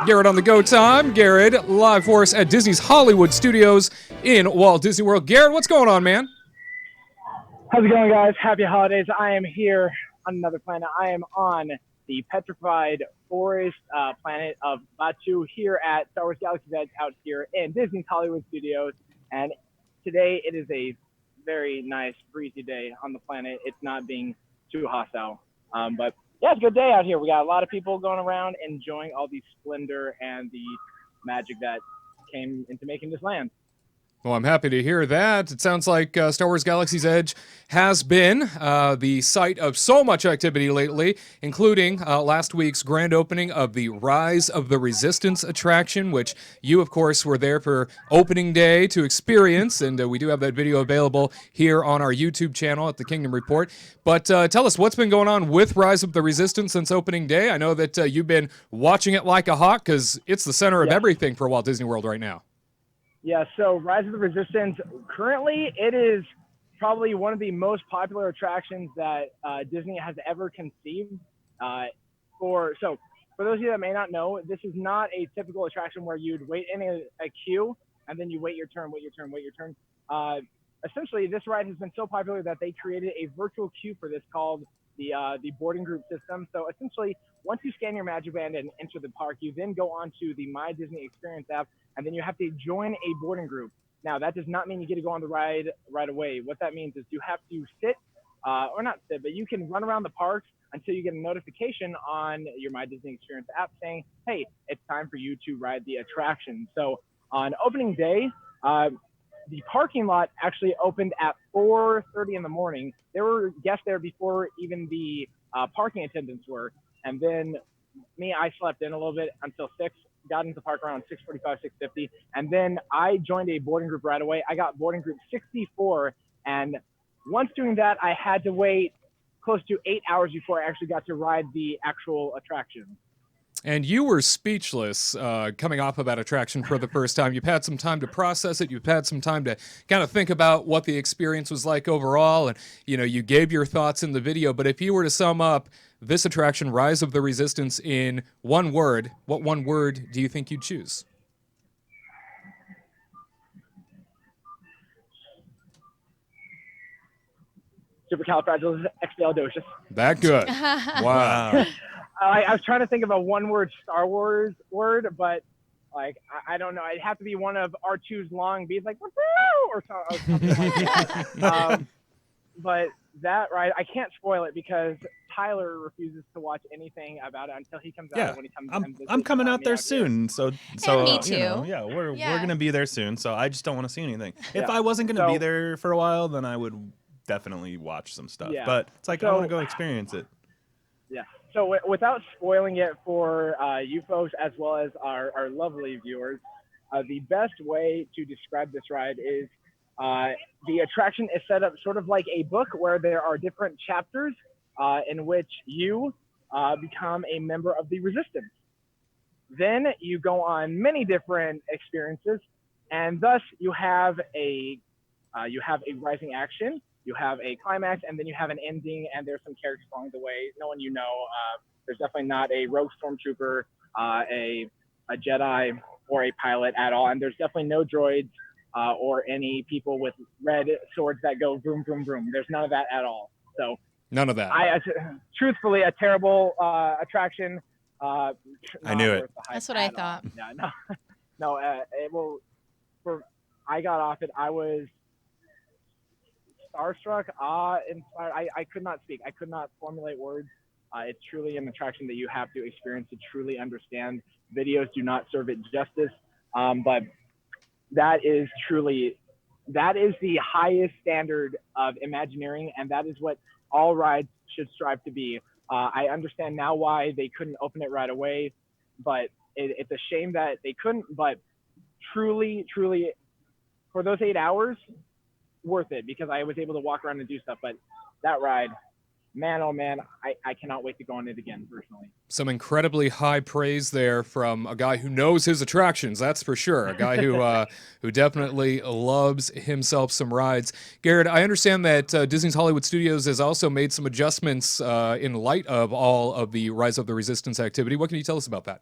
Gared on the go time. Gared, live for us at Disney's Hollywood Studios in Walt Disney World. Gared, what's going on, man? How's it going, guys? Happy holidays. I am here on another planet. I am on the petrified forest planet of Batu here at Star Wars Galaxy's Edge out here in Disney's Hollywood Studios. And today it is a very nice breezy day on the planet. It's not being too hostile. But yeah, it's a good day out here. We got a lot of people going around enjoying all the splendor and the magic that came into making this land. Well, I'm happy to hear that. It sounds like Star Wars Galaxy's Edge has been the site of so much activity lately, including last week's grand opening of the Rise of the Resistance attraction, which you, of course, were there for opening day to experience, and we do have that video available here on our YouTube channel at The Kingdom Report. But tell us, what's been going on with Rise of the Resistance since opening day? I know that you've been watching it like a hawk because it's the center of everything for Walt Disney World right now. Yeah, so Rise of the Resistance, currently it is probably one of the most popular attractions that Disney has ever conceived. For those of you that may not know, this is not a typical attraction where you'd wait in a queue and then you wait your turn. Essentially, this ride has been so popular that they created a virtual queue for this called the boarding group system. So essentially, once you scan your Magic Band and enter the park, you then go on to the My Disney Experience app, and then you have to join a boarding group. Now, that does not mean you get to go on the ride right away. What that means is you have to sit, or not sit, but you can run around the parks until you get a notification on your My Disney Experience app saying, hey, it's time for you to ride the attraction. So on opening day, the parking lot actually opened at 4:30 in the morning. There were guests there before even the parking attendants were. And then I slept in a little bit until 6, got into the park around 6:45, 6:50. And then I joined a boarding group right away. I got boarding group 64. And once doing that, I had to wait close to 8 hours before I actually got to ride the actual attraction. And you were speechless coming off of that attraction for the first time. You've had some time to process it. You've had some time to kind of think about what the experience was like overall. And, you gave your thoughts in the video. But if you were to sum up this attraction, Rise of the Resistance, in one word, what one word do you think you'd choose? Supercalifragilisticexpialidocious. That good. Wow. I was trying to think of a one-word Star Wars word, but I don't know. It'd have to be one of R2's long beats, like or something like that. But that ride, I can't spoil it because Tyler refuses to watch anything about it until he comes out. When he comes, I'm coming out there soon, so me too. We're gonna be there soon. So I just don't want to see anything. If I wasn't gonna be there for a while, then I would definitely watch some stuff. Yeah. But it's like I want to go experience it. Yeah. So without spoiling it for you folks as well as our lovely viewers, the best way to describe this ride is the attraction is set up sort of like a book where there are different chapters in which you become a member of the Resistance. Then you go on many different experiences, and thus you have a rising action. You have a climax, and then you have an ending, and there's some characters along the way. No one you know. There's definitely not a rogue stormtrooper, a Jedi, or a pilot at all. And there's definitely no droids or any people with red swords that go vroom, vroom, vroom. There's none of that at all. So none of that. Truthfully, a terrible attraction. I knew it. That's what I thought. Yeah, no. I got off it. I was starstruck, inspired. I could not speak. I could not formulate words. It's truly an attraction that you have to experience to truly understand. Videos do not serve it justice, but that is the highest standard of Imagineering, and that is what all rides should strive to be. I understand now why they couldn't open it right away, but it's a shame that they couldn't. But truly, for those 8 hours, worth it, because I was able to walk around and do stuff. But that ride, man, oh man, I cannot wait to go on it again, personally. Some incredibly high praise there from a guy who knows his attractions, that's for sure. A guy who definitely loves himself some rides. Gared, I understand that Disney's Hollywood Studios has also made some adjustments in light of all of the Rise of the Resistance activity. What can you tell us about that?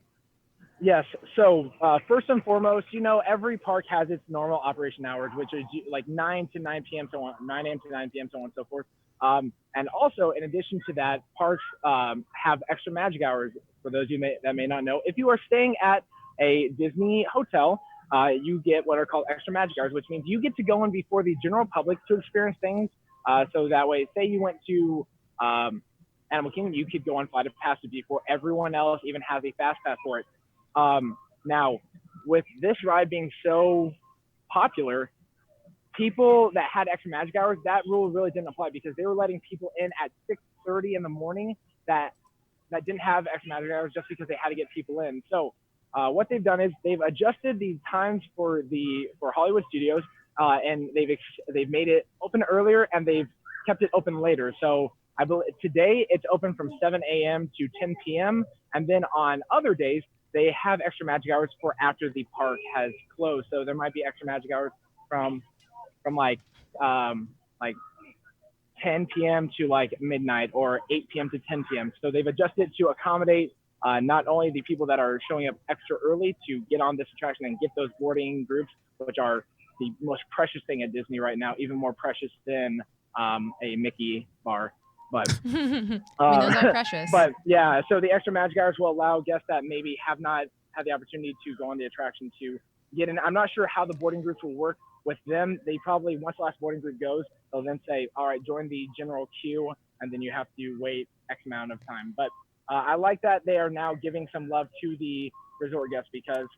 Yes. So first and foremost, every park has its normal operation hours, which is like 9 to 9 p.m. so on, 9 a.m. to 9 p.m. so on and so forth. And also, in addition to that, parks have extra magic hours. For those of you that may not know, if you are staying at a Disney hotel, you get what are called extra magic hours, which means you get to go in before the general public to experience things. So that way, say you went to Animal Kingdom, you could go on Flight of Passage before everyone else even has a fast pass for it. Now, with this ride being so popular, people that had extra magic hours, that rule really didn't apply because they were letting people in at 6:30 in the morning that didn't have extra magic hours just because they had to get people in. So what they've done is they've adjusted the times for Hollywood Studios, and they've made it open earlier and they've kept it open later. So I believe today it's open from 7 a.m. to 10 p.m. and then on other days they have extra magic hours for after the park has closed. So there might be extra magic hours from like 10 p.m. to like midnight or 8 p.m. to 10 p.m. So they've adjusted to accommodate not only the people that are showing up extra early to get on this attraction and get those boarding groups, which are the most precious thing at Disney right now, even more precious than a Mickey bar. But I mean, those are precious. But yeah, so the extra magic hours will allow guests that maybe have not had the opportunity to go on the attraction to get in. I'm not sure how the boarding groups will work with them. They probably, once the last boarding group goes, they'll then say, all right, join the general queue, and then you have to wait X amount of time. But I like that they are now giving some love to the resort guests because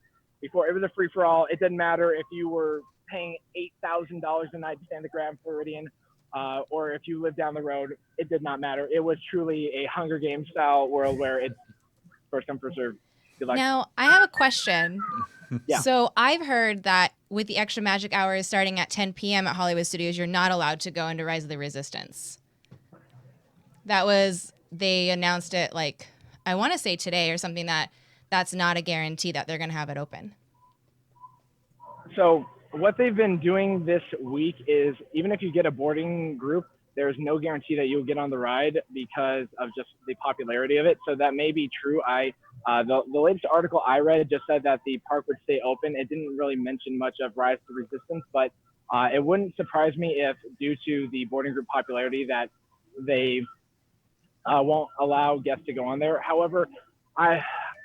before it was a free-for-all. It didn't matter if you were paying $8,000 a night to stay in the Grand Floridian, or if you lived down the road. It did not matter. It was truly a Hunger Games style world where it's first come, first served. Now, I have a question. Yeah. So I've heard that with the extra magic hours starting at 10 p.m. at Hollywood Studios, you're not allowed to go into Rise of the Resistance. They announced it like, I want to say today or something, that's not a guarantee that they're going to have it open. So what they've been doing this week is even if you get a boarding group, there's no guarantee that you'll get on the ride because of just the popularity of it. So that may be true. The latest article I read just said that the park would stay open. It didn't really mention much of Rise to Resistance, but it wouldn't surprise me if, due to the boarding group popularity, that they won't allow guests to go on there. However, I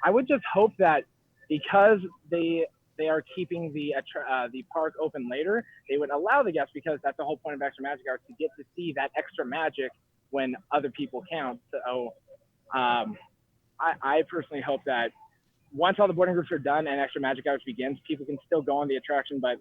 would just hope that because they are keeping the park open later, they would allow the guests, because that's the whole point of extra magic hours, to get to see that extra magic when other people can't. So I personally hope that once all the boarding groups are done and extra magic hours begins, people can still go on the attraction. But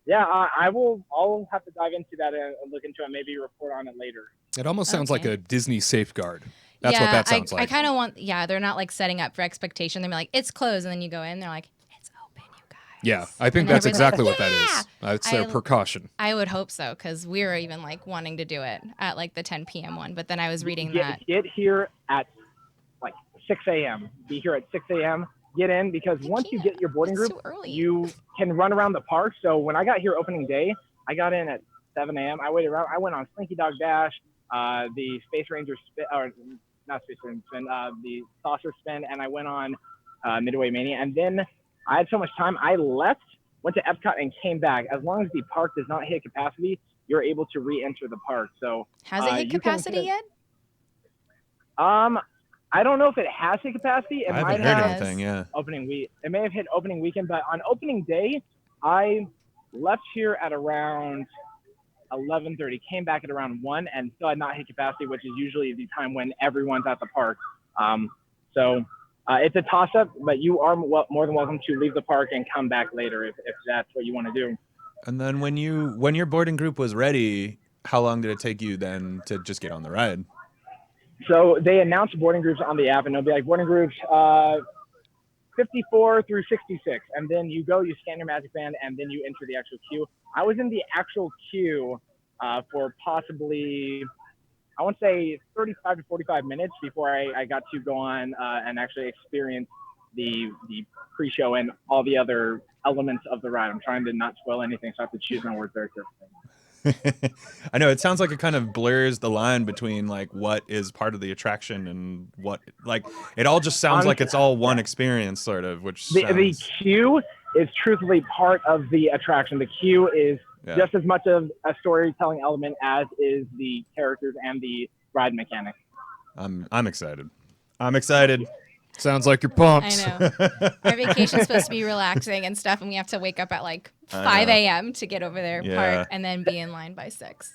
yeah, I'll have to dive into that and look into it, maybe report on it later. It almost sounds like a Disney safeguard. That's what that sounds like. I kind of want, they're not like setting up for expectation. They're like, it's closed. And then you go in, they're like, it's open, you guys. Yeah, I think that's exactly what that is. It's their precaution. I would hope so, because we were even like wanting to do it at like the 10 p.m. one. But then I was reading that. Get here at like 6 a.m. Be here at 6 a.m. Get in, because once you get your boarding group, you can run around the park. So when I got here opening day, I got in at 7 a.m. I waited around. I went on Slinky Dog Dash, the Space Ranger spin, or not Space Ranger spin, the Saucer spin, and I went on Midway Mania. And then I had so much time, I left, went to Epcot, and came back. As long as the park does not hit capacity, you're able to re-enter the park. So has it hit capacity yet? I don't know if it has hit capacity. It I might haven't heard have anything. Yeah. opening week. It may have hit opening weekend, but on opening day, I left here at around 11:30, came back at around 1, and still had not hit capacity, which is usually the time when everyone's at the park. So it's a toss-up, but you are more than welcome to leave the park and come back later if that's what you want to do. And then when your boarding group was ready, how long did it take you then to just get on the ride? So they announced boarding groups on the app, and they'll be like boarding groups 54 through 66. And then you go, you scan your Magic Band, and then you enter the actual queue. I was in the actual queue for possibly, I want to say 35 to 45 minutes before I got to go on and actually experience the pre-show and all the other elements of the ride. I'm trying to not spoil anything, so I have to choose my words very carefully. I know it sounds like it kind of blurs the line between like what is part of the attraction and what like it all just sounds like it's all one experience sort of, which the queue is truthfully part of the attraction. The queue is just as much of a storytelling element as is the characters and the ride mechanics. I'm excited. I'm excited. Sounds like you're pumped. I know. Our vacation's supposed to be relaxing and stuff, and we have to wake up at like 5 a.m. to get over there, park, and then be in line by 6.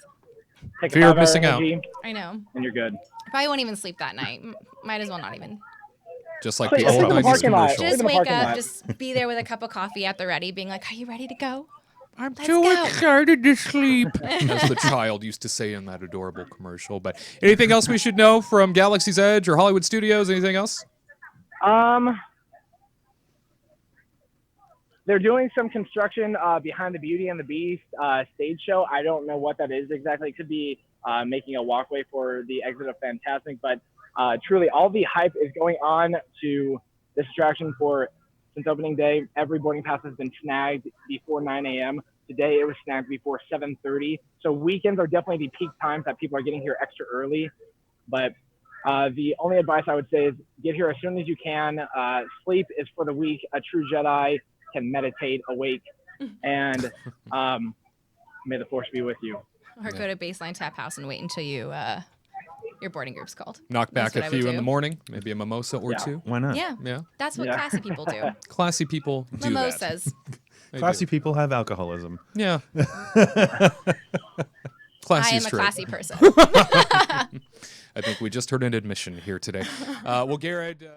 Take Fear of missing out. I know. And you're good. I probably won't even sleep that night. Might as well not even. Just like Sleep the old in the 90s parking lot. commercial. Just in the wake parking up, lot. just be there with a cup of coffee at the ready, being like, "Are you ready to go?" I'm Let's too go. excited to sleep, as the child used to say in that adorable commercial. But anything else we should know from Galaxy's Edge or Hollywood Studios? Anything else? They're doing some construction behind the Beauty and the Beast stage show. I don't know what that is exactly. It could be making a walkway for the exit of Fantasmic, but truly all the hype is going on to this attraction since opening day. Every boarding pass has been snagged before 9 a.m. Today it was snagged before 7:30. So weekends are definitely the peak times that people are getting here extra early. But the only advice I would say is get here as soon as you can. Sleep is for the weak. A true Jedi can meditate awake, and may the force be with you. Or go to Baseline Tap House and wait until your boarding group's called. Knock back That's what a I would few in do. the morning, maybe a mimosa or two. Why not? Yeah, Yeah. that's what Yeah. classy people do. Classy people do Mimosas. that. They Classy do. people have alcoholism. Yeah. I Classy am is a true. classy person. I think we just heard an admission here today. Well, Gared.